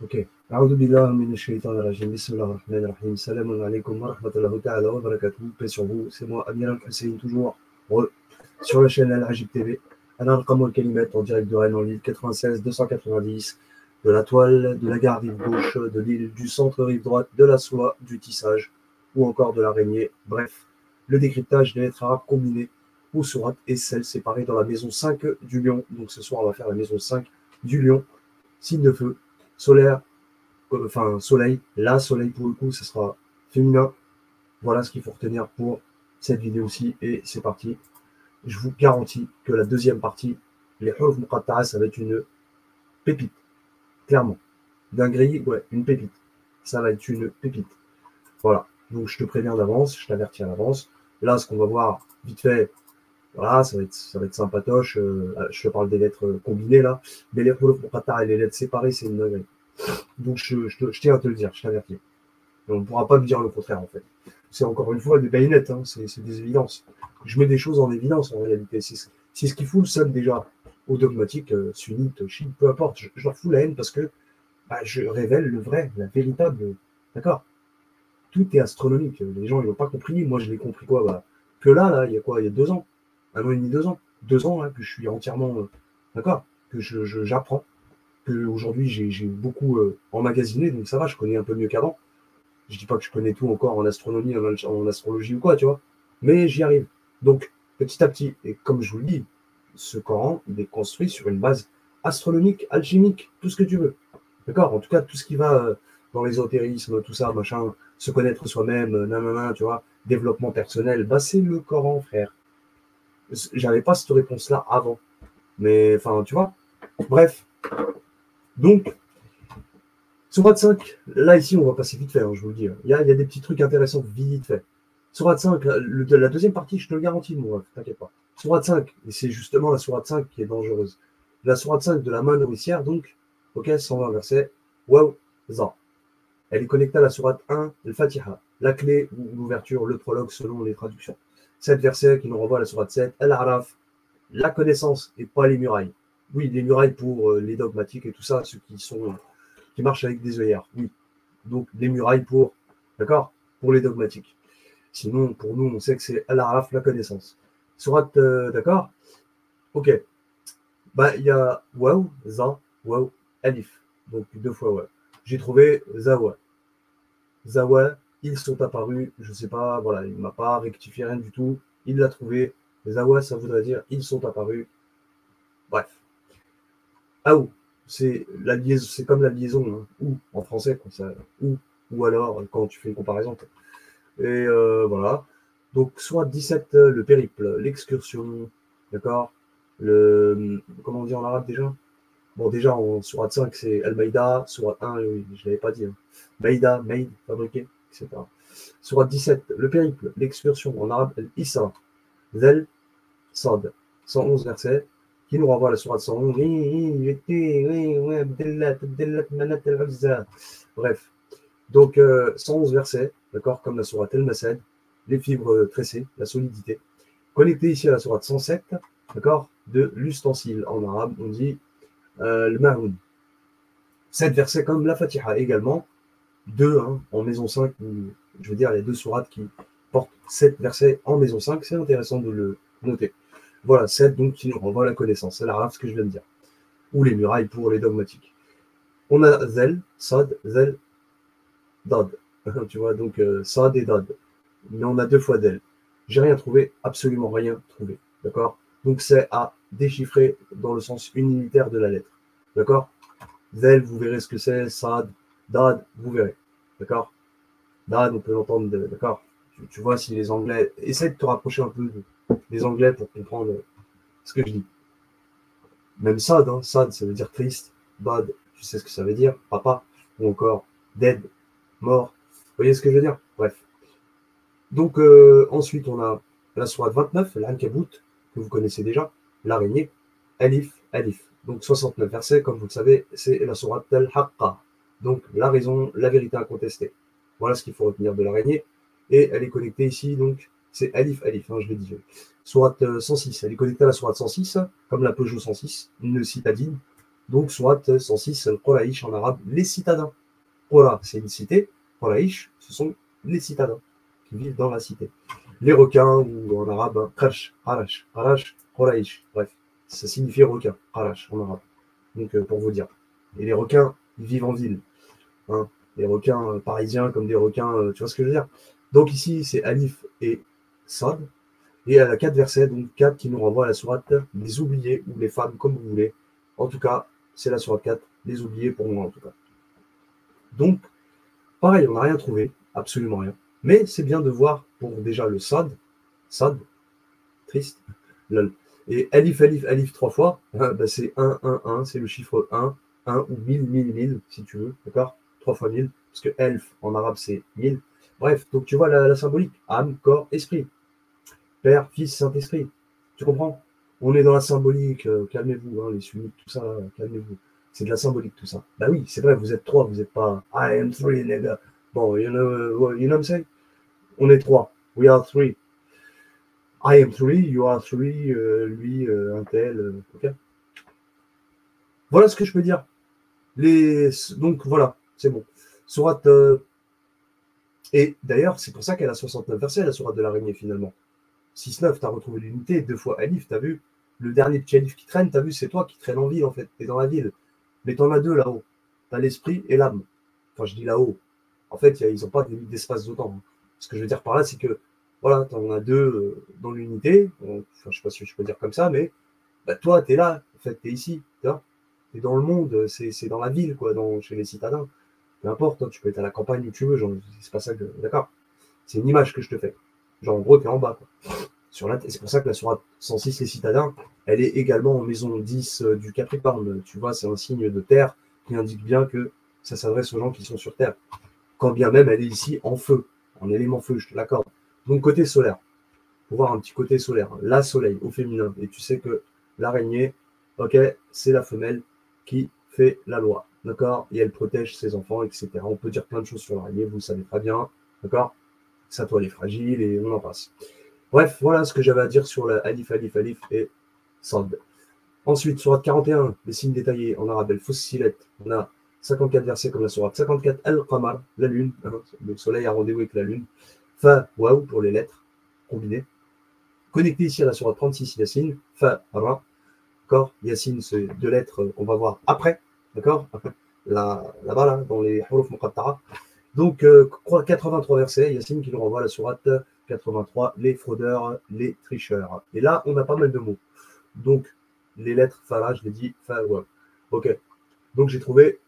Ok. أعوذ بالله من الشيطان الرجيم. بسم الله الرحمن الرحيم. Salam alaikum wa rahmatullahi ta'ala wa barakatuh. Paix sur vous. C'est moi, Amir Al-Hussein, toujours sur la chaîne Al-Hajib TV. Alain Kamel Kalimet en direct de Rennes en Lille 96 290, de la toile, de la gare rive gauche, de l'île, du centre rive droite, de la soie, du tissage ou encore de l'araignée. Bref, le décryptage des lettres arabes combinées ou sourates et celles séparées dans la maison 5 du lion. Donc ce soir, on va faire la maison 5 du lion. Signe de feu, solaire, enfin soleil. Là, soleil pour le coup, ce sera féminin. Voilà ce qu'il faut retenir pour cette vidéo-ci. Et c'est parti. Je vous garantis que la deuxième partie, les huruf muqatta'a, ça va être une pépite. Clairement. D'un gris, ouais, une pépite. Ça va être une pépite. Voilà. Donc je te préviens d'avance, je t'avertis à l'avance. Là, ce qu'on va voir vite fait, voilà, ça va être sympatoche. Je te parle des lettres combinées là. Mais les huruf muqatta'a et les lettres séparées, c'est une dinguerie. Donc je tiens à te le dire, je t'avertis. On ne pourra pas me dire le contraire en fait. C'est encore une fois des baïnettes, hein, c'est des évidences. Je mets des choses en évidence en réalité. C'est ce qui fout le seum déjà aux dogmatiques, sunnites, chiites, peu importe. Je leur fous la haine parce que je révèle le vrai, la véritable. D'accord. Tout est astronomique. Les gens ils n'ont pas compris. Moi je l'ai compris quoi que là, il y a quoi? Il y a 2 ans, 1 an et demi, 2 ans. 2 ans là, que je suis entièrement. D'accord. Que j'apprends. Qu'aujourd'hui j'ai beaucoup emmagasiné, donc ça va, je connais un peu mieux qu'avant. Je dis pas que je connais tout encore en astronomie, en astrologie ou quoi, tu vois. Mais j'y arrive. Donc, petit à petit, et comme je vous le dis, ce Coran, il est construit sur une base astronomique, alchimique, tout ce que tu veux. D'accord? En tout cas, tout ce qui va dans l'ésotérisme, tout ça, machin, se connaître soi-même, nanana, tu vois, développement personnel, c'est le Coran, frère. J'avais pas cette réponse-là avant. Mais, enfin, tu vois. Bref. Donc, Sourate 5, là ici on va passer vite fait, hein, je vous le dis. Il y a des petits trucs intéressants vite fait. Sourate 5, la deuxième partie, je te le garantis, mon ref, t'inquiète pas. Sourate 5, et c'est justement la Sourate 5 qui est dangereuse. La Sourate 5 de la main nourricière, donc, ok, 120 versets, waouh, za. Elle est connectée à la Sourate 1, le Fatiha, la clé ou l'ouverture, le prologue selon les traductions. 7 versets qui nous renvoient à la Sourate 7, Al-Araf, la connaissance et pas les murailles. Oui, les murailles pour les dogmatiques et tout ça, ceux qui marchent avec des œillères, oui. Donc les murailles d'accord, pour les dogmatiques. Sinon, pour nous, on sait que c'est Al-Araf, la connaissance. Sourate, d'accord. Ok. Il y a waouh, za, waouh, alif. Donc 2 fois waouh. J'ai trouvé zawa. Zawa, ils sont apparus, je sais pas, voilà, il m'a pas rectifié rien du tout. Il l'a trouvé. Zawa, ça voudrait dire ils sont apparus. Bref. Aou, c'est la liaison, c'est comme la liaison, hein, ou en français, quoi, ça, ou alors quand tu fais une comparaison. Et voilà. Donc, soit 17, le périple, l'excursion, d'accord. Comment on dit en arabe déjà? Bon, déjà, en Sourate 5, c'est Al-Maïda. Sourate 1, oui, je ne l'avais pas dit. Hein. Maïda, Maïd, fabriqué, etc. Sourate 17, le périple, l'excursion, en arabe, Al-Isra, Zel, Sad, 111 versets, qui nous renvoie à la Sourate 111. Bref. Donc, 111 versets, d'accord, comme la Sourate El-Masad, les fibres tressées, la solidité. Connecté ici à la Sourate 107, d'accord, de l'ustensile. En arabe, on dit le mahoun. 7 versets comme la Fatiha également. 2 hein, en maison 5, je veux dire, il y a 2 sourates qui portent 7 versets en maison 5. C'est intéressant de le noter. Voilà, 7 donc qui nous renvoie à la connaissance. C'est l'arabe, ce que je viens de dire. Ou les murailles pour les dogmatiques. On a Zel, Sad, Zel, Dad. Tu vois, donc Sad et Dad. Mais on a 2 fois Del. J'ai rien trouvé, absolument rien trouvé. D'accord? Donc c'est à déchiffrer dans le sens unitaire de la lettre. D'accord? Zel, vous verrez ce que c'est. Sad, Dad, vous verrez. D'accord? Dad, on peut l'entendre, d'accord? Tu vois, si les Anglais. Essaie de te rapprocher un peu des Anglais pour comprendre ce que je dis. Même Sad, hein, Sad, ça veut dire triste. Dad, tu sais ce que ça veut dire, papa. Ou encore dead, mort. Vous voyez ce que je veux dire? Bref. Donc, ensuite, on a la sourate 29, l'Ankabut, que vous connaissez déjà, l'araignée, Alif, Alif. Donc, 69 versets, comme vous le savez, c'est la sourate Al-Haqqa. Donc, la raison, la vérité incontestée. Voilà ce qu'il faut retenir de l'araignée. Et elle est connectée ici, donc, c'est Alif, Alif, hein, je l'ai dit. Sourate 106, elle est connectée à la sourate 106, comme la Peugeot 106, une citadine. Donc, Surat 106, Al-Quraïsh en arabe, les citadins. Qura, c'est une cité. Quraïsh, ce sont les citadins qui vivent dans la cité. Les requins, ou en arabe, Qarsh, Qarash, Qarash, Quraïsh. Bref, ça signifie requin, Qarash en arabe. Donc, pour vous dire. Et les requins, ils vivent en ville. Hein. Les requins parisiens comme des requins, tu vois ce que je veux dire. Donc ici, c'est Alif et Sad. Et elle a 4 versets, donc 4 qui nous renvoient à la sourate des oubliés, ou les femmes, comme vous voulez. En tout cas, c'est la sourate 4, les oubliés pour moi en tout cas. Donc, pareil, on n'a rien trouvé, absolument rien. Mais c'est bien de voir pour déjà le Sad, triste, lol. Et Alif, Alif, Alif 3 fois, bah c'est 1, 1, 1, c'est le chiffre 1 ou 1000, 1000, 1000, si tu veux, d'accord 3 fois 1000, parce que elf en arabe c'est 1000. Bref, donc tu vois la symbolique, âme, corps, esprit. Père, Fils, Saint-Esprit. Tu comprends? On est dans la symbolique, calmez-vous, hein, les sunnites, tout ça, calmez-vous. C'est de la symbolique, tout ça. Bah oui, c'est vrai, vous êtes 3, vous n'êtes pas I am 3, nigga. Bon, you know what I'm saying? On est 3. We are 3. I am 3, you are 3, lui, un tel, ok? Voilà ce que je peux dire. Donc voilà, c'est bon. Sourate. Et d'ailleurs, c'est pour ça qu'elle a 69 versets, la sourate de l'araignée, finalement. 6-9, tu as retrouvé l'unité, 2 fois Alif, tu as vu? Le dernier petit Alif qui traîne, tu as vu, c'est toi qui traîne en ville, en fait. Tu es dans la ville. Mais tu en as 2 là-haut. Tu as l'esprit et l'âme. Enfin, je dis là-haut. En fait, ils n'ont pas d'espace d'autant. Hein. Ce que je veux dire par là, c'est que, voilà, tu en as 2 dans l'unité. Enfin, je ne sais pas si je peux dire comme ça, mais bah, toi, tu es là. En fait, tu es ici. Tu es dans le monde. C'est dans la ville, quoi, chez les citadins. Peu importe, hein, tu peux être à la campagne où tu veux. C'est pas ça que. D'accord? C'est une image que je te fais. Genre, en gros, tu es en bas, quoi. C'est pour ça que la sourate 106, les citadins, elle est également en maison 10 du Capricorne. Tu vois, c'est un signe de terre qui indique bien que ça s'adresse aux gens qui sont sur Terre. Quand bien même elle est ici en feu, en élément feu, je te l'accorde. Donc côté solaire, pour voir un petit côté solaire, la soleil au féminin. Et tu sais que l'araignée, ok, c'est la femelle qui fait la loi. D'accord? Et elle protège ses enfants, etc. On peut dire plein de choses sur l'araignée, vous le savez très bien. D'accord? Sa toile est fragile et on en passe. Bref, voilà ce que j'avais à dire sur la Alif, Alif, Alif et Sad. Ensuite, sourate 41, les signes détaillés en arabe, Fussilet. On a 54 versets comme la sourate 54, Al-Qamar, la lune, le soleil a rendez-vous avec la lune. Fa, waouh pour les lettres combinées. Connecté ici à la sourate 36, Yassine, Fa, Ra. D'accord? Yassine, c'est 2 lettres qu'on va voir après. D'accord? Là-bas, là, dans les Huruf Muqattara. Donc, 83 versets, Yassine qui nous renvoie à la sourate 83, les fraudeurs, les tricheurs. Et là, on a pas mal de mots. Donc, les lettres Fara, je l'ai dit, Fawa. Ok. Donc, j'ai trouvé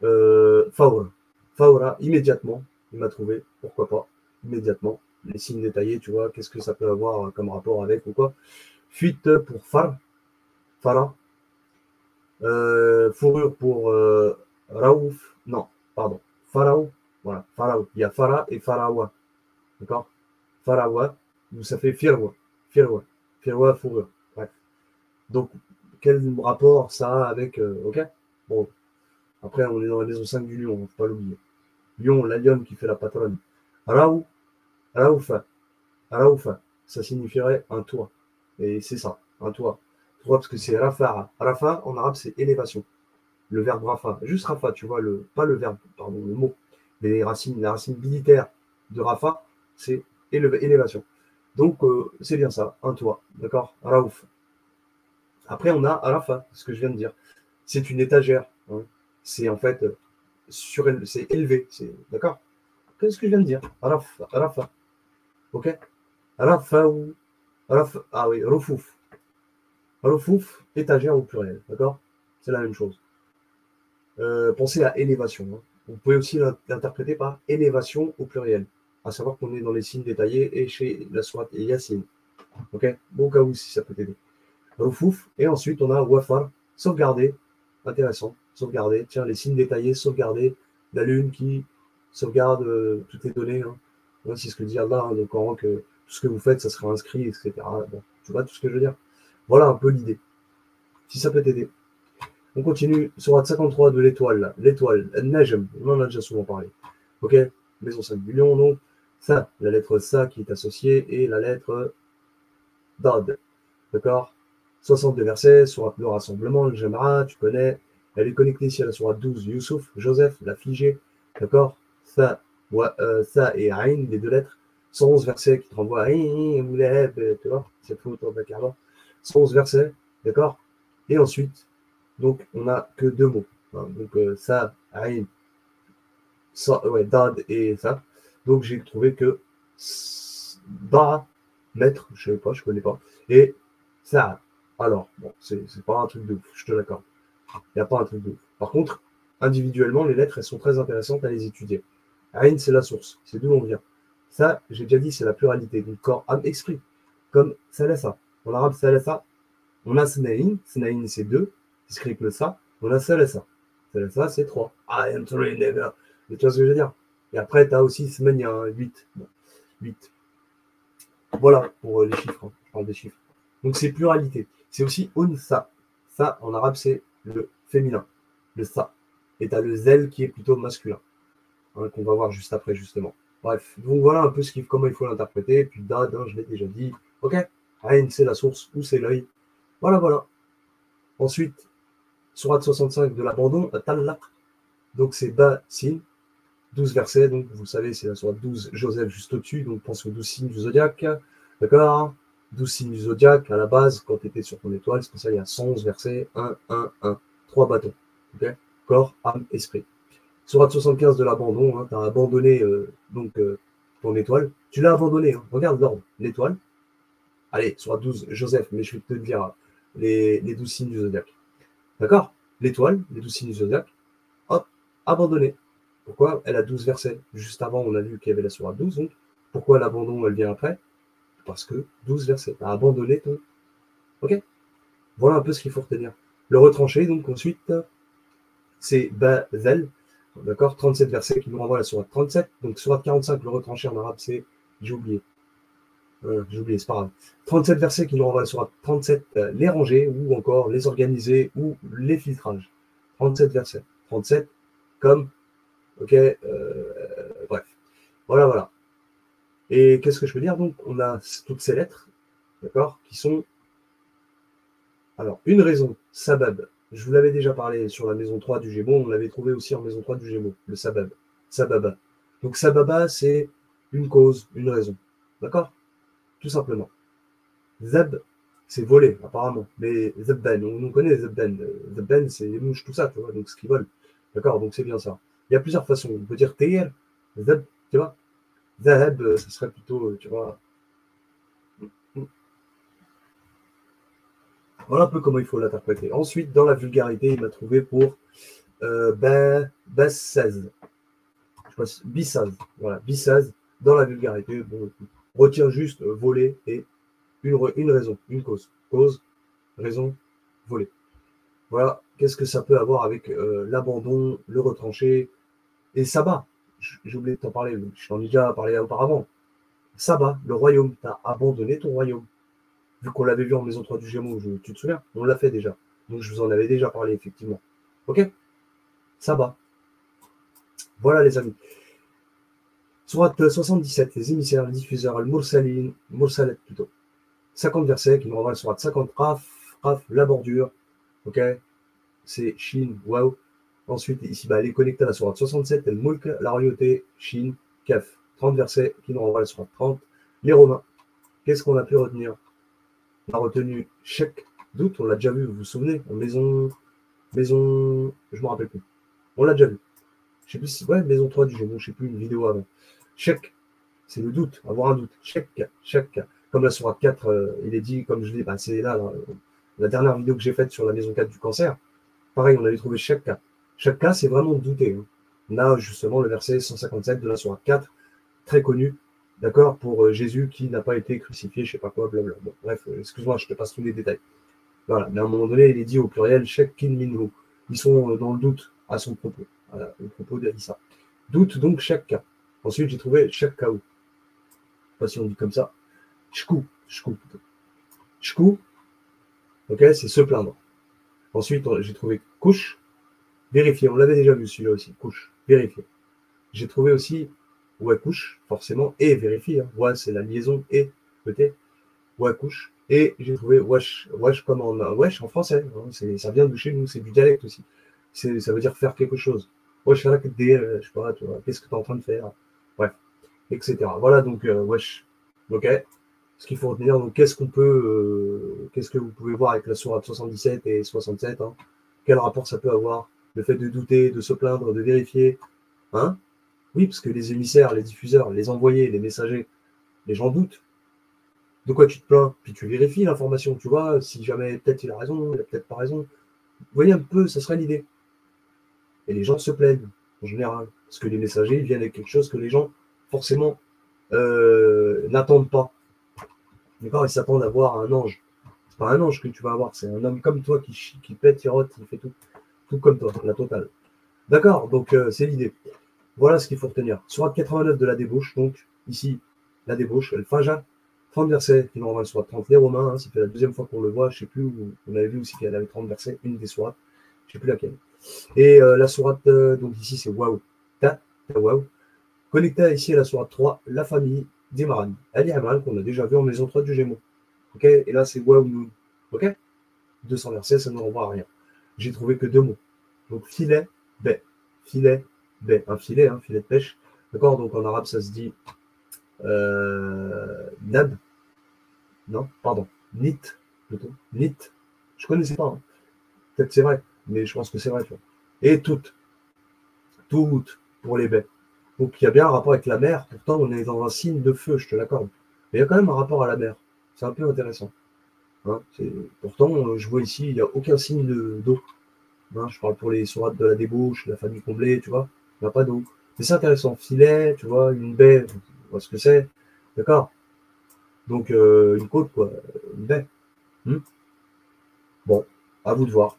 Faura. Faura, immédiatement, il m'a trouvé, pourquoi pas, immédiatement. Les signes détaillés, tu vois, qu'est-ce que ça peut avoir comme rapport avec ou quoi. Fuite pour Fara. Fourrure pour Raouf. Non, pardon. Pharaon. Voilà, Pharaon. Il y a Fara et Farawa. D'accord? Farawa, ça fait Firwa. Firwa. Firwa, fourrure. Bref. Donc, quel rapport ça a avec. Ok? Bon, après, on est dans la maison 5 du lion, il ne faut pas l'oublier. Lion, la lionne qui fait la patronne. Raou, Raoufa. Raoufa, ça signifierait un toit. Et c'est ça, un toit. Toit parce que c'est Rafa. Rafa, en arabe, c'est élévation. Le verbe Rafa. Juste Rafa, tu vois, pas le verbe, pardon, le mot. Mais la racine militaire de Rafa, c'est élévation. Donc, c'est bien ça, un toit. D'accord? Raouf. Après, on a Rafa, ce que je viens de dire. C'est une étagère. Hein. C'est en fait c'est élevé. D'accord? Qu'est-ce que je viens de dire? Rafa. Ok? Rafa ou. Ah oui, Rufouf. Rufouf, étagère au pluriel. D'accord? C'est la même chose. Pensez à élévation. Hein. Vous pouvez aussi l'interpréter par élévation au pluriel. À savoir qu'on est dans les signes détaillés et chez la sourate Yassine. Ok? Bon cas où si ça peut t'aider. Rufouf. Et ensuite, on a Wafar, sauvegarder. Intéressant. Sauvegarder. Tiens, les signes détaillés, sauvegarder. La lune qui sauvegarde toutes les données. Hein. Ouais, c'est ce que dit Allah dans le Coran, que tout ce que vous faites, ça sera inscrit, etc. Bon, tu vois tout ce que je veux dire? Voilà un peu l'idée. Si ça peut t'aider. On continue. Sourate 53 de l'étoile. L'étoile. Najm. On en a déjà souvent parlé. Ok? Maison 5 du lion, donc. Ça, la lettre Sa qui est associée et la lettre Dad. D'accord? 62 versets, sourate le rassemblement, le Jamra, tu connais. Elle est connectée ici à la sourate 12, Youssouf, Joseph, la figée, d'accord? Ça, ça et Aïn, les deux lettres. 111 versets qui te renvoient à Mouleb, tu vois, cette fois autour de la Kaaba. 111 versets, d'accord? Et ensuite, donc, on n'a que deux mots. Hein, donc, ça, Aïn, ça, ouais, Dad et ça. Donc, j'ai trouvé que Da, maître, je sais pas, je connais pas, et ça. Alors, bon, c'est pas un truc de ouf, je te l'accorde. Il n'y a pas un truc de ouf. Par contre, individuellement, les lettres, elles sont très intéressantes à les étudier. Aïn, c'est la source, c'est d'où l'on vient. Ça, j'ai déjà dit, c'est la pluralité, donc corps, âme, esprit. Comme Salasa. En arabe, Salasa, on a Snaïn, Snaïn c'est deux, c'est écrit que le ça, on a Salasa. Salasa, c'est trois. I am three, never. Mais tu vois ce que je veux dire? Et après, tu as aussi Smania, 8. Bon, 8. Voilà pour les chiffres, hein. Je parle des chiffres. Donc c'est pluralité. C'est aussi unsa. Ça, en arabe, c'est le féminin, le sa. Et tu as le zel qui est plutôt masculin, hein, qu'on va voir juste après, justement. Bref, donc voilà un peu comment il faut l'interpréter. Et puis dad, hein, je l'ai déjà dit. Ok, Ain, c'est la source ou c'est l'œil. Voilà, voilà. Ensuite, sourate 65 de l'abandon, Talaq. Donc c'est ba, sin, 12 versets. Donc vous savez, c'est la sourate 12, Joseph juste au-dessus. Donc pense aux 12 signes du zodiaque. D'accord? 12 signes du zodiaque, à la base, quand tu étais sur ton étoile, c'est pour ça qu'il y a 111 versets, 1, 1, 1, 3 bâtons. Okay, corps, âme, esprit. Sourate 75 de l'abandon, hein, tu as abandonné ton étoile. Tu l'as abandonné, hein. Regarde l'ordre. L'étoile. Allez, sourate 12, Joseph, mais je vais te dire les 12 signes du zodiaque. D'accord? L'étoile, les 12 signes du zodiaque, hop, abandonné. Pourquoi? Elle a 12 versets. Juste avant, on a vu qu'il y avait la sourate 12, donc pourquoi l'abandon, elle vient après? Parce que 12 versets. Tu as abandonné ton. Ok? Voilà un peu ce qu'il faut retenir. Le retranché, donc ensuite, c'est Bazel. D'accord? 37 versets qui nous renvoient à la sourate 37. Donc, sourate 45, le retranché en arabe, c'est. J'ai oublié. C'est pas grave. 37 versets qui nous renvoient à la sourate 37, les ranger, ou encore les organiser, ou les filtrages. 37 versets. 37 comme. Ok? Bref. Voilà, voilà. Et qu'est-ce que je veux dire? Donc, on a toutes ces lettres, d'accord, qui sont. Alors, une raison, sabab. Je vous l'avais déjà parlé sur la maison 3 du Gémeaux, on l'avait trouvé aussi en maison 3 du Gémeaux, le sabab. Sababa. Donc, sababa, c'est une cause, une raison. D'accord? Tout simplement. Zab, c'est voler, apparemment. Mais zabban, on nous connaît zabban. Zabban, c'est les mouches, tout ça, tu vois, donc ce qui vole. D'accord? Donc, c'est bien ça. Il y a plusieurs façons. On peut dire teir, zab, tu vois. Zahab, ça serait plutôt, tu vois. Voilà un peu comment il faut l'interpréter. Ensuite, dans la vulgarité, il m'a trouvé pour Bassaz. Bissaz. Voilà, Bissaz, dans la vulgarité. Bon, retient juste voler et une raison, une cause. Cause, raison, voler. Voilà, qu'est-ce que ça peut avoir avec l'abandon, le retranché et Saba. J'ai oublié de t'en parler, je t'en ai déjà parlé auparavant. Saba, le royaume, t'as abandonné ton royaume. Vu qu'on l'avait vu en maison 3 du Gémeaux, tu te souviens? On l'a fait déjà. Donc je vous en avais déjà parlé, effectivement. Ok? Ça va. Voilà les amis. Sourate 77, les émissaires, les diffuseurs, al-Mursalin, Mursalet plutôt. 50 versets qui nous renvoient sur 50 Raf, la bordure. Ok? C'est Shin, waouh. Ensuite, ici, elle est connectée à la sourate 67, el Mulk, la royauté, Shin, Kaf. 30 versets qui nous renvoient à la sourate 30. Les Romains. Qu'est-ce qu'on a pu retenir? On a retenu Chèque, doute, on l'a déjà vu, vous vous souvenez, en maison, je me rappelle plus. On l'a déjà vu. Je sais plus si, ouais, maison 3 du Gémeaux, je sais plus, une vidéo avant. Chèque, c'est le doute, avoir un doute. Chèque. Comme la sourate 4, il est dit, comme je l'ai, c'est là, la dernière vidéo que j'ai faite sur la maison 4 du cancer. Pareil, on avait trouvé Chèque. Chèque, c'est vraiment douter. Hein. On a justement le verset 157 de la sourate 4, très connu, d'accord, pour Jésus qui n'a pas été crucifié, je sais pas quoi, blablabla. Bon, bref, excuse-moi, je te passe tous les détails. Voilà, mais à un moment donné, il est dit au pluriel, Shekin minhu. Ils sont dans le doute à son propos. Voilà, le propos d'Alissa. Doute donc chaque cas. Ensuite, j'ai trouvé chaque cas. Je ne sais pas si on dit comme ça. Shkou plutôt. Shkou, ok, c'est se plaindre. Ensuite, j'ai trouvé couche, vérifier. On l'avait déjà vu celui-là aussi. Couche, vérifier. J'ai trouvé aussi ouais couche, forcément, et vérifier. Hein. Ouais, c'est la liaison et peut-être. Ouais couche. Et j'ai trouvé wesh comme en wesh en français. Hein. Ça vient de chez nous, c'est du dialecte aussi. Ça veut dire faire quelque chose. Wesh, je sais pas, tu vois, qu'est-ce que tu es en train de faire? Bref, etc. Voilà, donc, wesh, ok. Ce qu'il faut retenir, donc, qu'est-ce que vous pouvez voir avec la sourate 77 et 67, hein? Quel rapport ça peut avoir? Le fait de douter, de se plaindre, de vérifier, hein? Oui, parce que les émissaires, les diffuseurs, les envoyés, les messagers, les gens doutent. De quoi tu te plains? Puis tu vérifies l'information, tu vois, si jamais peut-être il a raison, il a peut-être pas raison. Vous voyez un peu, ça serait l'idée. Et les gens se plaignent, en général. Parce que les messagers ils viennent avec quelque chose que les gens, forcément, n'attendent pas. D'accord? Ils s'attendent à voir un ange. C'est pas un ange que tu vas avoir, c'est un homme comme toi qui chie, qui pète, qui rote, qui fait tout comme toi, la totale. D'accord? Donc, c'est l'idée. Voilà ce qu'il faut retenir. Sourate 89 de la débauche, donc, ici, la débauche, le Fajr, 30 versets qui nous renvoient sur 30. Les Romains, hein, ça fait la deuxième fois qu'on le voit, je ne sais plus, on avait vu aussi qu'elle avait 30 versets, une des sourates, je ne sais plus laquelle. Et la sourate, donc ici, c'est Waouh, ta Waouh. Connecté ici à la sourate 3, la famille d'Imran. Ali Imran, qu'on a déjà vu en maison 3 du Gémeaux. Ok? Et là, c'est Waouh Noun. Ok? 200 versets, ça ne renvoie à rien. J'ai trouvé que deux mots. Donc, filet, baie. Filet, baie. Un filet, hein, filet de pêche. D'accord? Donc, en arabe, ça se dit nab. Non, pardon. Nit, plutôt. Nit. Je connaissais pas. Hein. Peut-être c'est vrai, mais je pense que c'est vrai. Tu vois. Et toutes. Toutes pour les baies. Donc, il y a bien un rapport avec la mer. Pourtant, on est dans un signe de feu, je te l'accorde. Mais il y a quand même un rapport à la mer. C'est un peu intéressant. Hein. Pourtant, je vois ici, il n'y a aucun signe d'eau. Hein, je parle pour les sourates de la débauche, la famille comblée, tu vois. Il n'y a pas d'eau. Mais c'est intéressant. Filet, tu vois, une baie, tu vois ce que c'est. D'accord? Donc, une côte, quoi. Une baie. Hmm. Bon, à vous de voir.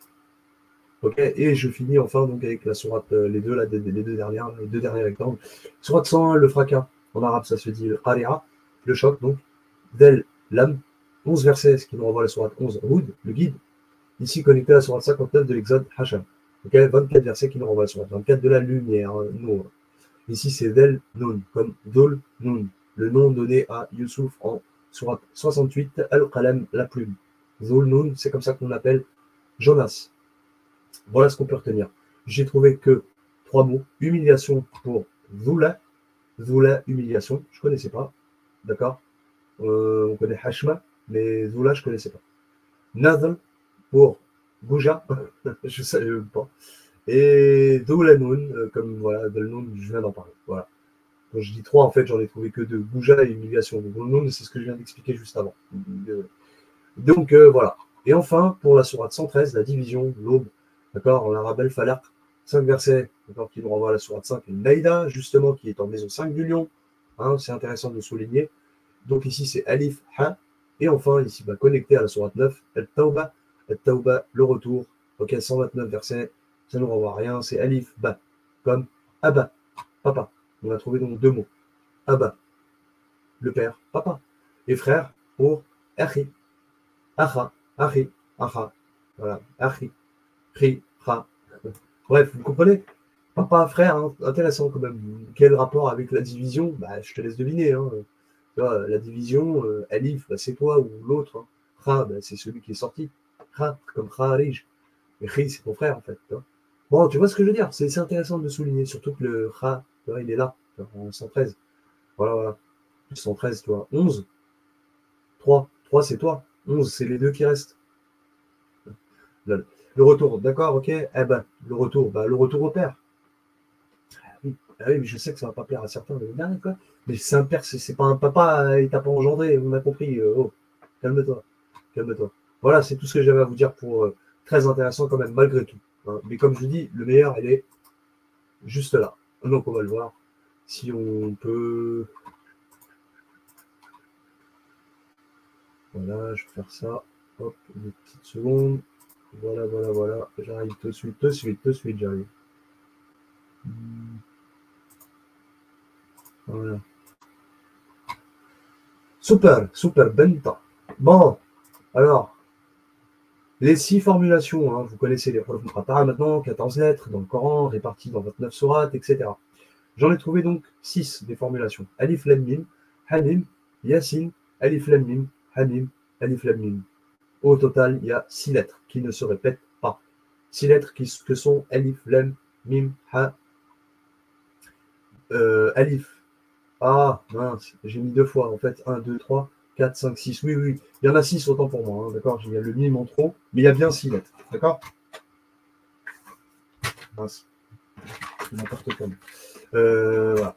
Ok? Et je finis enfin donc avec la sourate, les deux, là, les deux derniers rectangles. Sourate 101, le fracas. En arabe, ça se dit le qari'a, le choc, donc. Del, l'âme. 11 versets, ce qui nous renvoie à la sourate 11, Houd, le guide. Ici, connecté à la sourate 59 de l'Exode, Hacham. Ok, 24 versets qui nous renvoient sur 24 de la lumière, Nour. Ici, c'est Del Nun, comme Dol Nun, le nom donné à Youssouf en sourate 68, Al-Qalam, la plume. Dol Nun, c'est comme ça qu'on appelle Jonas. Voilà ce qu'on peut retenir. J'ai trouvé que trois mots. Humiliation pour Zula. Zula, humiliation. Je ne connaissais pas. D'accord? On connaît Hashma, mais Zula, je ne connaissais pas. Nazl pour Bouja. Je ne savais même pas. Et Doulanoun, comme voilà, Doulanoun, je viens d'en parler. Voilà. Quand je dis trois, en fait, j'en ai trouvé que deux. Bouja et humiliation. Doulanoun, c'est ce que je viens d'expliquer juste avant. Donc, voilà. Et enfin, pour la sourate 113, la division, l'aube, d'accord, en arabe, Falaq, 5 versets, d'accord, qui nous renvoie à la sourate 5, et Naïda, justement, qui est en maison 5 du lion. Hein, c'est intéressant de le souligner. Donc, ici, c'est Alif, Ha. Et enfin, ici, bah, connecté à la sourate 9, Al-Tawba, le retour. Ok, 129 versets, ça ne nous renvoie à rien, c'est Alif, Ba, comme Abba, papa. On a trouvé donc deux mots. Abba, le père, papa. Et frère, pour Achi, Acha, Achi, Acha. Voilà, Achi, Ri, Ra. Bref, vous comprenez? Papa, frère, hein, intéressant quand même. Quel rapport avec la division? Bah, je te laisse deviner. Hein. Tu vois, la division, Alif, bah, c'est toi ou l'autre. Hein. Ra, bah, c'est celui qui est sorti. Ra, comme Kharij. Et Ri, c'est ton frère, en fait. Tu vois. Bon, tu vois ce que je veux dire? C'est intéressant de le souligner, surtout que le Ra, tu vois, il est là, en 113. Voilà, voilà. 113, tu vois. 11, 3. 3, c'est toi. 11, c'est les deux qui restent. Le retour, d'accord, ok. Eh ben, le retour au père. Ah oui, mais je sais que ça va pas plaire à certains de dernier, quoi. Mais c'est un père, c'est pas un papa, il t'a pas engendré, on a compris. Oh, calme-toi, calme-toi. Voilà, c'est tout ce que j'avais à vous dire pour très intéressant quand même, malgré tout. Hein. Mais comme je vous dis, le meilleur, il est juste là. Donc on va le voir. Si on peut. Voilà, je vais faire ça. Hop, une petite seconde. Voilà, voilà, voilà. J'arrive tout de suite, j'arrive. Voilà. Super, super, benta. Bon, alors, les 6 formulations, hein, vous connaissez les huruf muqatta'a maintenant, 14 lettres dans le Coran, réparties dans 29 sourates, etc. J'en ai trouvé donc 6 des formulations. Alif Lam Mim, Hamim, Yasin, Alif Lam Mim, Hamim, Alif Lam Mim. Au total, il y a 6 lettres qui ne se répètent pas. 6 lettres que sont Alif, Lam, Mim, Ha, Alif. Ah, mince, j'ai mis 2 fois, en fait. 1, 2, 3, 4, 5, 6. Oui, oui, il y en a 6 autant pour moi, hein, d'accord? Il y a le Mim en trop, mais il y a bien 6 lettres, d'accord? Mince, n'importe quoi. Voilà.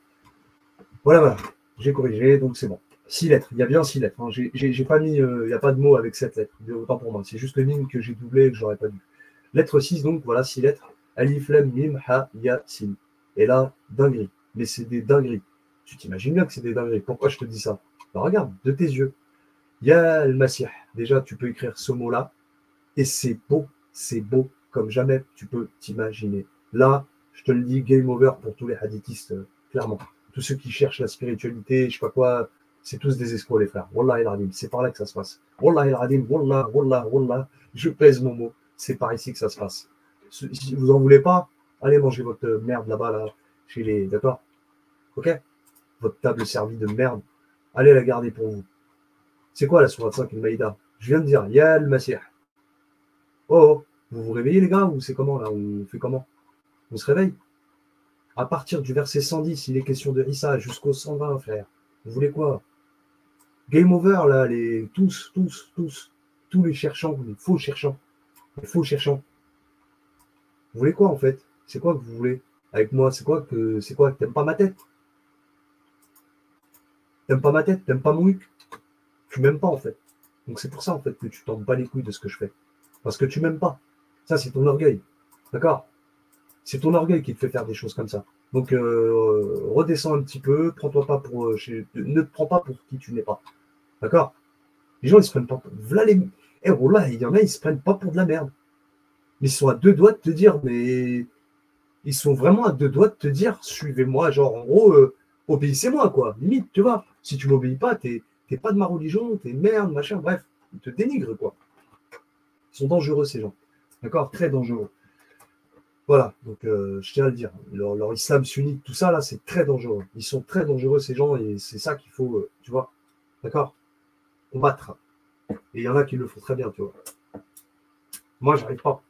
Voilà. J'ai corrigé, donc c'est bon. 6 lettres, il y a bien 6 lettres. Hein. J'ai pas mis, il n'y a pas de mot avec 7 lettres, autant pour moi. C'est juste le mime que j'ai doublé et que j'aurais pas dû. Lettre 6, donc voilà, 6 lettres. Alif, Lam, Mim, Ha, Ya, Sin. Et là, dinguerie. Mais c'est des dingueries. Tu t'imagines bien que c'est des dingueries. Pourquoi je te dis ça? Ben, regarde, de tes yeux. Ya al-Masih. Déjà, tu peux écrire ce mot-là. Et c'est beau comme jamais tu peux t'imaginer. Là, je te le dis, game over pour tous les hadithistes, clairement. Tous ceux qui cherchent la spiritualité, je sais pas quoi, c'est tous des escrocs, les frères. Wallah el-Radim, c'est par là que ça se passe. Wallah el-Radim, wallah, wallah, wallah, je pèse mon mot, c'est par ici que ça se passe. Si vous en voulez pas, allez manger votre merde là-bas, là, chez les. D'accord? Ok? Votre table servie de merde, allez la garder pour vous. C'est quoi la sourate 5 al-Maïda? Je viens de dire, Ya al-Masih. Oh, vous vous réveillez les gars ou c'est comment là? On fait comment? On se réveille? À partir du verset 110, il est question de Issa jusqu'au 120, frère. Vous voulez quoi? Game over là, tous les cherchants, les faux cherchants, les faux cherchants. Vous voulez quoi en fait? C'est quoi que vous voulez avec moi? C'est quoi? T'aimes pas ma tête? T'aimes pas ma tête? T'aimes pas mon huc? Tu m'aimes pas en fait. Donc c'est pour ça en fait que tu t'en bats les couilles de ce que je fais. Parce que tu m'aimes pas. Ça c'est ton orgueil. D'accord? C'est ton orgueil qui te fait faire des choses comme ça. Donc redescends un petit peu, prends-toi pas pour. Ne te prends pas pour qui tu n'es pas. D'accord? Les gens ils se prennent pas pour. Voilà les. Eh oh là, il y en a, ils se prennent pas pour de la merde. Ils sont à 2 doigts de te dire, mais ils sont vraiment à 2 doigts de te dire, suivez-moi, genre en gros, obéissez-moi, quoi. Limite, tu vois. Si tu m'obéis pas, t'es pas de ma religion, t'es merde, machin, bref. Ils te dénigrent, quoi. Ils sont dangereux, ces gens. D'accord? Très dangereux. Voilà, donc je tiens à le dire. Leur islam sunnite, tout ça, là, c'est très dangereux. Ils sont très dangereux, ces gens, et c'est ça qu'il faut, tu vois, d'accord, combattre. Et il y en a qui le font très bien, tu vois. Moi, j'arrive pas.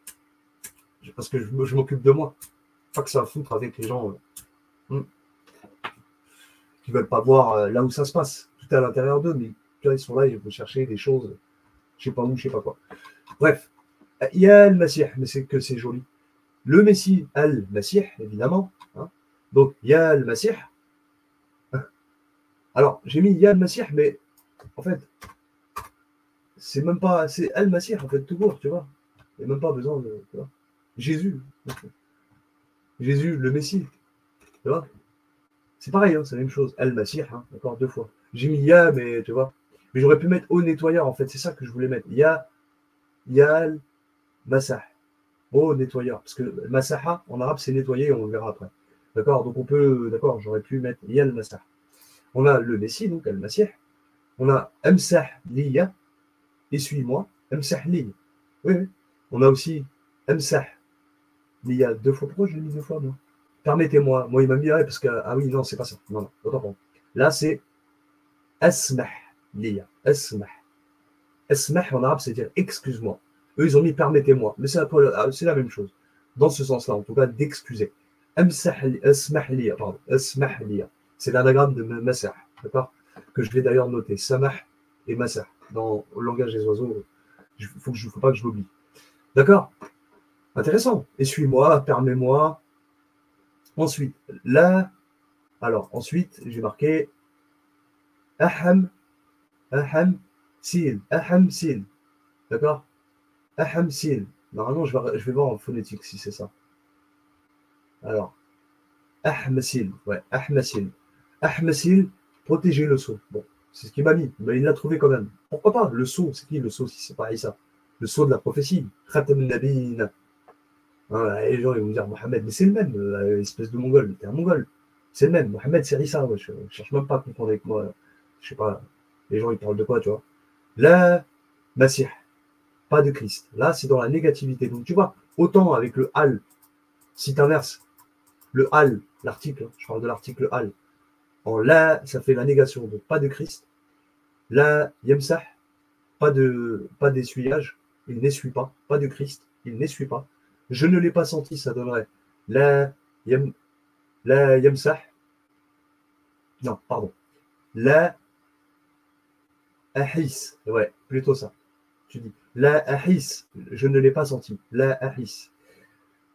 Parce que je m'occupe de moi. Pas que ça à foutre avec les gens qui veulent pas voir là où ça se passe. Tout est à l'intérieur d'eux, mais tu vois, ils sont là, ils vont chercher des choses, je sais pas où, je sais pas quoi. Bref, il y a le Messie, mais c'est que c'est joli. Le Messie, al-Masih, évidemment. Hein. Donc, il y a le Masih. Alors, j'ai mis Ya al-Masih, mais en fait, c'est même pas. C'est al-Masih, en fait, tout court, tu vois. Il n'y a même pas besoin de. Tu vois. Jésus. Jésus, le Messie. Tu vois. C'est pareil, hein, c'est la même chose. Al-Masih, hein, d'accord, 2 fois. J'ai mis Ya, mais tu vois. Mais j'aurais pu mettre au nettoyeur, en fait, c'est ça que je voulais mettre. Ya al-Masah. Au nettoyeur. Parce que Masaha, en arabe, c'est nettoyer, on le verra après. D'accord, donc on peut. D'accord, j'aurais pu mettre Ya al-Masah. On a le Messie, donc al-Masih. On a Amsah liya, essuie-moi. Amsah liya. Oui, oui. On a aussi Amsah liya 2 fois. Pourquoi je l'ai mis 2 fois, moi? Permettez-moi. Moi, il m'a mis, parce que. Ah oui, non, c'est pas ça. Non, non, autant pour moi. Là, c'est Asmah liya. Asmah. Asmah en arabe, c'est-à-dire excuse-moi. Eux, ils ont mis permettez-moi. Mais c'est la même chose. Dans ce sens-là, en tout cas, d'excuser. Asmah liya, pardon. Asmah liya. C'est l'anagramme de Masah. D'accord? Que je vais d'ailleurs noter. Samah et Masah. Dans le langage des oiseaux, il ne faut pas que je l'oublie. D'accord? Intéressant. Essuie-moi, permets-moi. Ensuite, là, alors, ensuite, j'ai marqué Aham, Aham, Sil. Aham, Sil. D'accord? Aham, Sil. Normalement, je vais voir en phonétique si c'est ça. Alors, Ahmasil. Ouais, Ahmasil. Ahmasil, protéger le sceau. Bon, c'est ce qu'il m'a mis. Mais il l'a trouvé quand même. Pourquoi pas? Le sceau, c'est qui le sceau si c'est pareil ça? Le sceau de la prophétie. Khatam al-Nabiyyin. Hein, les gens ils vont me dire Mohamed, mais c'est le même, espèce de mongol. T'es un mongol. C'est le même. Mohamed, c'est Issa. Ouais, je cherche même pas à comprendre avec moi. Je sais pas. Les gens ils parlent de quoi, tu vois? Là, Masih. Pas de Christ. Là, c'est dans la négativité. Donc tu vois, autant avec le Al, si tu inverses le Al, l'article, je parle de l'article Al, en là, ça fait la négation. Donc pas de Christ. Là, Yemsah, pas d'essuyage. Il n'essuie pas. Pas de Christ. Il n'essuie pas. Je ne l'ai pas senti, ça donnerait la yam, la yamsah. Non, pardon. La ahis. Ouais, plutôt ça. Tu dis la ahis. Je ne l'ai pas senti. La ahis.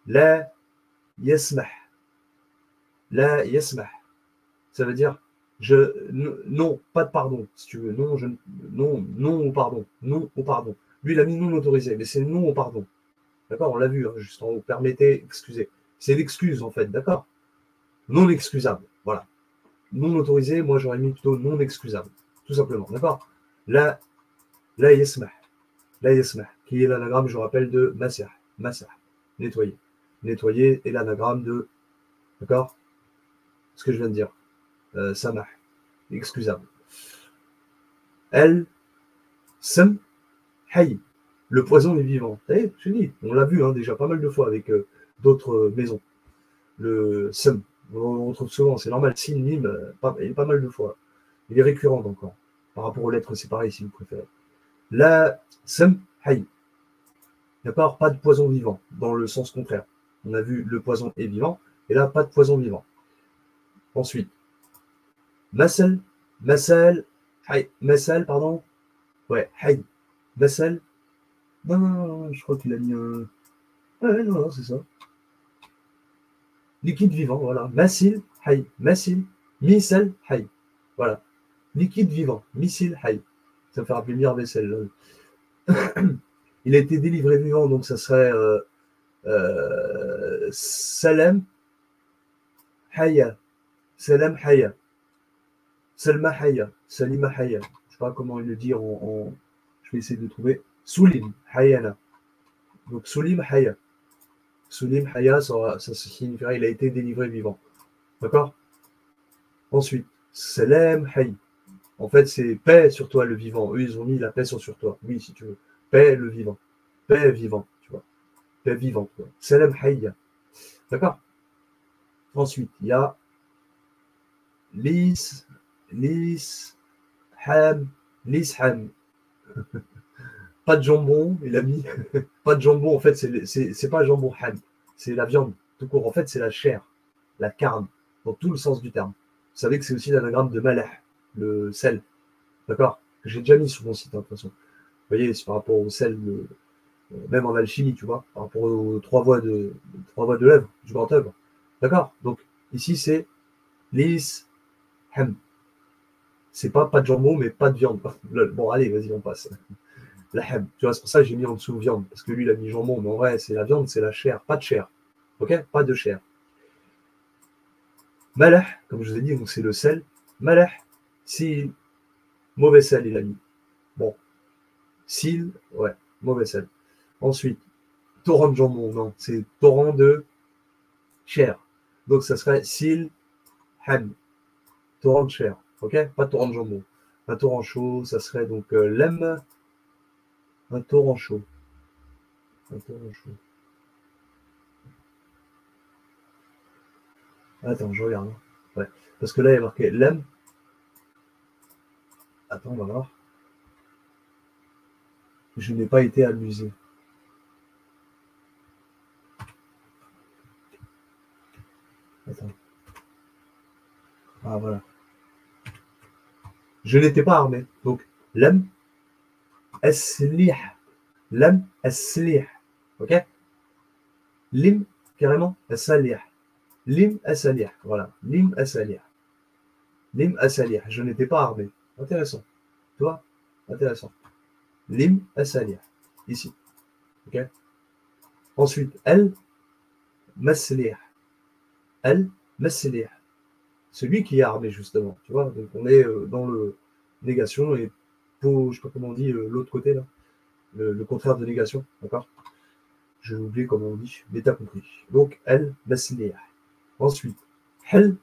La yasmah. La yasmah. Ça veut dire non, pas de pardon, si tu veux. Non, non au pardon. Non au pardon. Lui, il a mis non autorisé, mais c'est non au pardon. D'accord, on l'a vu, hein, juste en haut. Permettez, excusez. C'est l'excuse, en fait, d'accord. Non excusable, voilà. Non autorisé, moi j'aurais mis plutôt non excusable, tout simplement, d'accord. La yasmah, la yasmah, qui est l'anagramme, je rappelle, de masah, masah, nettoyer. Nettoyer est l'anagramme de, d'accord, ce que je viens de dire, samah, excusable. El, sam, hay, le poison est vivant. Vous savez, je dis, on l'a vu hein, déjà pas mal de fois avec d'autres maisons. Le sam, on retrouve souvent, c'est normal, sin, mim, il est pas mal de fois. Il est récurrent encore. Par rapport aux lettres séparées, si vous préférez. La sam, hay. D'accord, pas de poison vivant, dans le sens contraire. On a vu le poison est vivant, et là, pas de poison vivant. Ensuite, masal, masal, hay, masal, pardon. Ouais, hay, masal. Non, je crois qu'il a mis un. Ouais, non, c'est ça. Liquide vivant, voilà. Masil, hay, masil, misal, hay. Voilà. Liquide vivant, missile, hay. Ça me fait rappeler Mir Vaisselle. Il a été délivré vivant, donc ça serait Salem Haya. Salem Haya. Salma Haya. Salima Haya. Je ne sais pas comment le dire je vais essayer de trouver. Soulim Hayana. Donc Soulim Haya. Soulim Haya, ça signifierait il a été délivré vivant. D'accord. Ensuite, Salem Hay. En fait, c'est paix sur toi le vivant. Eux, ils ont mis la paix sur toi. Oui, si tu veux. Paix le vivant. Paix vivant, tu vois. Paix vivante. Salam Hayya. D'accord. Ensuite, il y a Lis, Ham, Ham. Pas de jambon, il a mis. Pas de jambon, en fait, c'est pas jambon ham. C'est la viande, tout court. En fait, c'est la chair, la carne, dans tout le sens du terme. Vous savez que c'est aussi l'anagramme de maleh, le sel. D'accord. Que j'ai déjà mis sur mon site, hein, de toute façon. Vous voyez, c'est par rapport au sel, même en alchimie, tu vois, par rapport aux trois voies de l'œuvre, du grand œuvre. D'accord. Donc, ici, c'est Lis, Ham. C'est pas de jambon, mais pas de viande. Bon, allez, vas-y, on passe. La ham. Tu vois, c'est pour ça que j'ai mis en dessous viande. Parce que lui, il a mis jambon. Mais en vrai, c'est la viande, c'est la chair. Pas de chair. Ok. Pas de chair. Maleh, comme je vous ai dit, donc c'est le sel. Maleh, si mauvais sel, il a mis. Bon. Sil, ouais, mauvais sel. Ensuite, torrent de jambon. Non, c'est torrent de chair. Donc, ça serait sil, ham. Torrent de chair. Ok. Pas torrent de jambon. Un torrent chaud, ça serait donc lem. Un torrent chaud. Un torrent chaud. Attends, je regarde. Ouais. Parce que là, il y a marqué lem. Attends, on va voir. Je n'ai pas été amusé. Attends. Ah, voilà. Je n'étais pas armé. Donc, lem, aslih. Lem, aslih. Ok. Lim, carrément, asalih. Lim, asalih. Voilà. Lim, asalih. Lim, asalih. Je n'étais pas armé. Intéressant. Tu vois? Intéressant. Lim, asalih. Ici. Ok. Ensuite, el, maslih. El, maslih. Celui qui est armé, justement. Tu vois, donc on est dans le négation et pour, je sais pas comment on dit l'autre côté, là. Le contraire de négation, d'accord. J'ai oublié comment on dit, mais t'as compris. Donc, el, maslih. Ensuite, hel,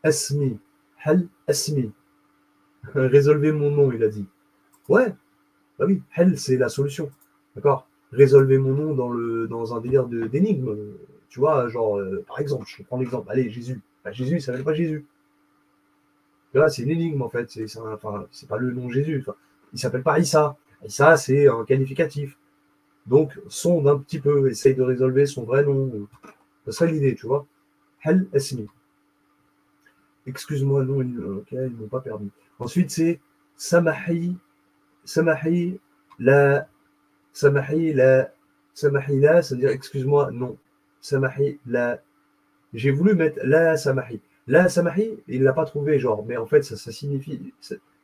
asmi. Hel, asmi. Résolvez mon nom, il a dit. Ouais, bah oui, hel, c'est la solution, d'accord. Résolvez mon nom dans un délire d'énigme. Tu vois, genre, par exemple, je prends l'exemple. Allez, Jésus. Bah, Jésus, il s'appelle pas Jésus. Là, c'est une énigme, en fait. C'est pas le nom Jésus. Enfin, il s'appelle pas Issa. Issa, c'est un qualificatif. Donc, sonde un petit peu, essaye de résolver son vrai nom. Ça serait l'idée, tu vois. Hel Esmi. Excuse-moi, non, ok, ils ne m'ont pas permis. Ensuite, c'est Samahi, Samahi, la, Samahi, la, Samahi, la, c'est-à-dire excuse-moi, non. Samahi, la. J'ai voulu mettre la Samahi. La Samahi, il ne l'a pas trouvé, genre, mais en fait, ça signifie,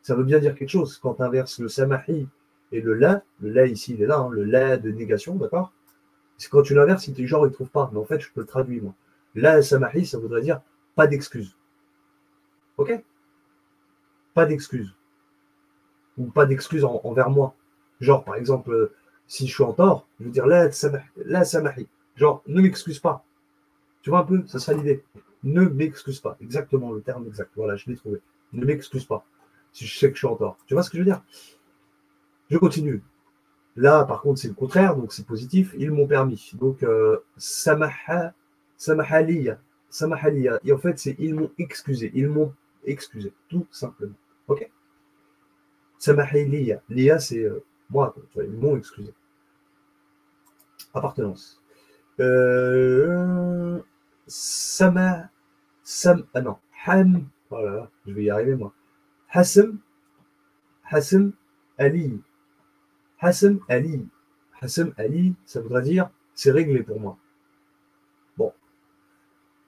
ça veut bien dire quelque chose. Quand tu inverses le Samahi et le la ici, il est là, hein, le la de négation, d'accord? C'est quand tu l'inverses, genre, il ne trouve pas. Mais en fait, je peux le traduire, moi. La Samahi, ça voudrait dire pas d'excuse. Ok? Pas d'excuse. Ou pas d'excuse envers moi. Genre, par exemple, si je suis en tort, je veux dire la Samahi. Genre, ne m'excuse pas. Tu vois un peu, ça serait l'idée. Ne m'excuse pas. Exactement le terme exact. Voilà, je l'ai trouvé. Ne m'excuse pas. Si je sais que je suis en tort. Tu vois ce que je veux dire? Je continue. Là, par contre, c'est le contraire, donc c'est positif. Ils m'ont permis. Donc, samahaliya. Samahaliya. Et en fait, c'est ils m'ont excusé. Ils m'ont excusé, tout simplement. Ok? Samahaliya. Lia, c'est moi. Ils m'ont excusé. Appartenance. Sama. Ah non. Oh là là, je vais y arriver, moi. Hassem. Hassem Ali. Hassem Ali. Hassem Ali, ça voudrait dire c'est réglé pour moi. Bon.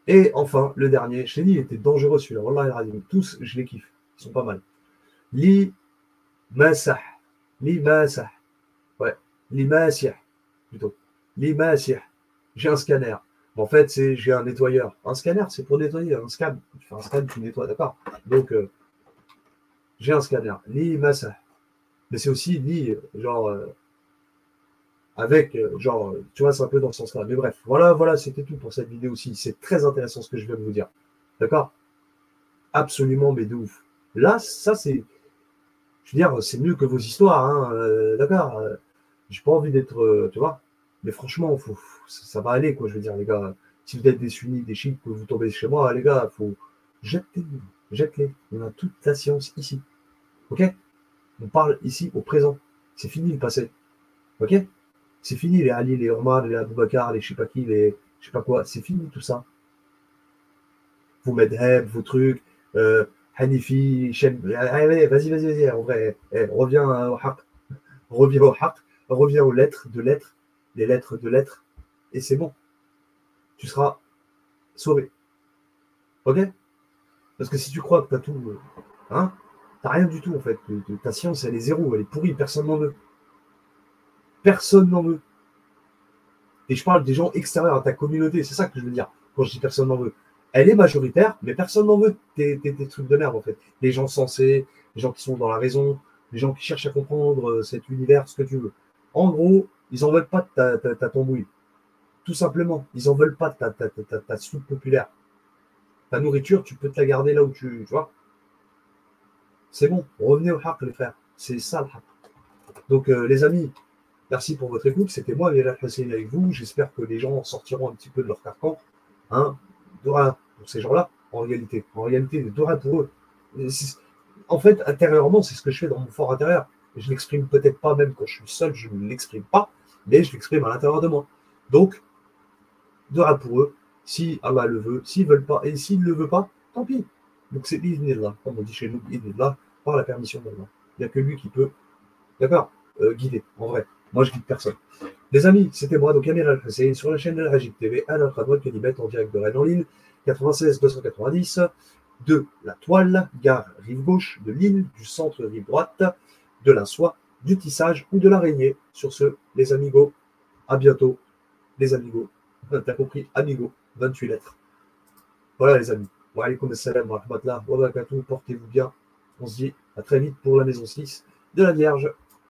Et enfin, le dernier, je t'ai dit, il était dangereux celui-là. Wallah al-Azim. Tous, je les kiffe. Ils sont pas mal. Li Masah. Li Masah. Ouais. Li Masih. Plutôt. Li Masih. J'ai un scanner. En fait, j'ai un nettoyeur. Un scanner, c'est pour nettoyer. Un scan. Tu fais un scan, tu nettoies, d'accord? Donc, j'ai un scanner. Li Masah. Mais c'est aussi li, genre, avec, genre, tu vois, c'est un peu dans ce sens-là. Mais bref, voilà, c'était tout pour cette vidéo aussi. C'est très intéressant ce que je viens de vous dire. D'accord? Absolument, mais de ouf. Là, ça, c'est, je veux dire, c'est mieux que vos histoires, hein, d'accord? J'ai pas envie d'être, tu vois? Mais franchement, ça va aller, quoi, je veux dire, les gars. Si vous êtes des sunnis, des chiites, que vous tombez chez moi, les gars, faut jeter, jette-les. On a toute la science ici. Ok? On parle ici au présent. C'est fini le passé. Ok? C'est fini les Ali, les Omar, les Aboubakar, les je sais pas qui, les je sais pas quoi. C'est fini tout ça. Vos medheb, vos trucs, Hanifi, Shem. Allez, vas-y, en vrai. Reviens au haq. Reviens au haq. Reviens aux lettres de lettres. Les lettres de lettres. Et c'est bon. Tu seras sauvé. Ok? Parce que si tu crois que tu as tout, hein, t'as rien du tout en fait. Ta science, elle est zéro, elle est pourrie, personne n'en veut. Personne n'en veut. Et je parle des gens extérieurs à ta communauté, c'est ça que je veux dire quand je dis personne n'en veut. Elle est majoritaire, mais personne n'en veut tes trucs de merde en fait. Les gens sensés, les gens qui sont dans la raison, les gens qui cherchent à comprendre cet univers, ce que tu veux. En gros, ils n'en veulent pas de ta tambouille. Tout simplement, ils n'en veulent pas de ta soupe populaire. Ta nourriture, tu peux te la garder là où tu vois. C'est bon, revenez au haq les frères. C'est ça le haq. Donc les amis, merci pour votre écoute. C'était moi, Bilal Hussein, avec vous. J'espère que les gens sortiront un petit peu de leur carcan. Hein, Dora pour ces gens-là, en réalité. En réalité, Dora pour eux. En fait, intérieurement, c'est ce que je fais dans mon fort intérieur. Je ne l'exprime peut-être pas, même quand je suis seul, je ne l'exprime pas, mais je l'exprime à l'intérieur de moi. Donc, Dora pour eux, si Allah le veut, s'ils ne veulent pas, et s'il ne le veut pas, tant pis. Donc c'est Bismillah, comme on dit chez nous, Bismillah, par la permission d'Allah. Il n'y a que lui qui peut, d'accord, guider, en vrai. Moi, je guide personne. Les amis, c'était moi, donc Amir Al-Hussein, sur la chaîne de la Rajib TV, à notre adresse Kalimet, en direct de Rennes en Lille, 96 290, de la Toile, gare rive gauche, de Lille, du centre rive droite, de la soie, du tissage ou de l'araignée. Sur ce, les amigos, à bientôt, les amigos. T'as compris, amigo, 28 lettres. Voilà les amis. Wa alaykoum assalam wa rahmatullah wa barakatuh. Portez-vous bien. On se dit à très vite pour la maison 6 de la Vierge.